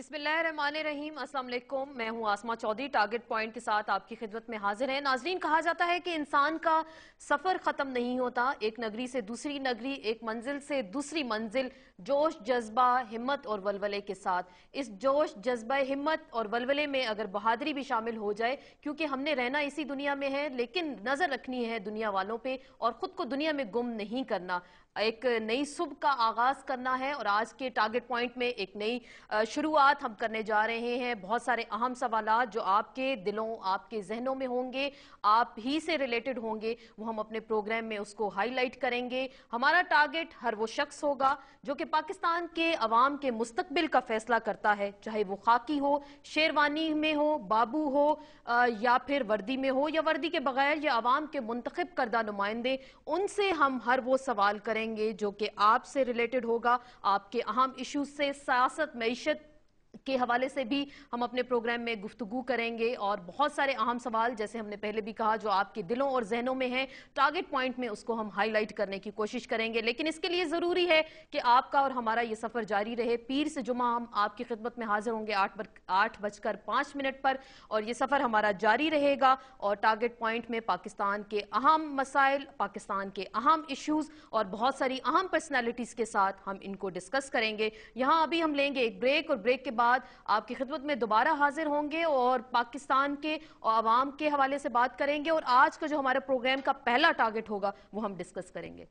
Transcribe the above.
बिस्मिल्लाहिर्रहमानिर्रहीम। अस्सलाम वालेकुम। मैं हूं आसमा चौधरी। टारगेट पॉइंट के साथ आपकी खिदमत में हाजिर है। नाजरीन, कहा जाता है कि इंसान का सफर खत्म नहीं होता। एक नगरी से दूसरी नगरी, एक मंजिल से दूसरी मंजिल, जोश जज्बा हिम्मत और वलवले के साथ। इस जोश जज्बा हिम्मत और वलवले में अगर बहादुरी भी शामिल हो जाए, क्योंकि हमने रहना इसी दुनिया में है, लेकिन नजर रखनी है दुनिया वालों पे और खुद को दुनिया में गुम नहीं करना। एक नई सुबह का आगाज करना है और आज के टारगेट पॉइंट में एक नई शुरुआत हम करने जा रहे हैं। बहुत सारे अहम सवालात जो आपके दिलों, आपके जहनों में होंगे, आप ही से रिलेटेड होंगे, वो हम अपने प्रोग्राम में उसको हाईलाइट करेंगे। हमारा टारगेट हर वो शख्स होगा जो कि पाकिस्तान के अवाम के मुस्तकबिल का फैसला करता है, चाहे वो खाकी हो, शेरवानी में हो, बाबू हो, या फिर वर्दी में हो या वर्दी के बगैर, या अवाम के मुंतखब करदा नुमाइंदे। उनसे हम हर वो सवाल करेंगे जो कि आपसे रिलेटेड होगा, आपके अहम इश्यूज से, सियासत, मईशत के हवाले से भी हम अपने प्रोग्राम में गुफ्तगू करेंगे। और बहुत सारे अहम सवाल, जैसे हमने पहले भी कहा, जो आपके दिलों और जहनों में हैं, टारगेट पॉइंट में उसको हम हाईलाइट करने की कोशिश करेंगे। लेकिन इसके लिए ज़रूरी है कि आपका और हमारा ये सफ़र जारी रहे। पीर से जुमा हम आपकी खिदमत में हाजिर होंगे 8:05 पर, और ये सफ़र हमारा जारी रहेगा। और टारगेट पॉइंट में पाकिस्तान के अहम मसाइल, पाकिस्तान के अहम इश्यूज़ और बहुत सारी अहम पर्सनैलिटीज़ के साथ हम इनको डिस्कस करेंगे। यहाँ अभी हम लेंगे एक ब्रेक, और ब्रेक के बाद आपकी खिदमत में दोबारा हाजिर होंगे और पाकिस्तान के और आवाम के हवाले से बात करेंगे। और आज का जो हमारे प्रोग्राम का पहला टारगेट होगा वो हम डिस्कस करेंगे।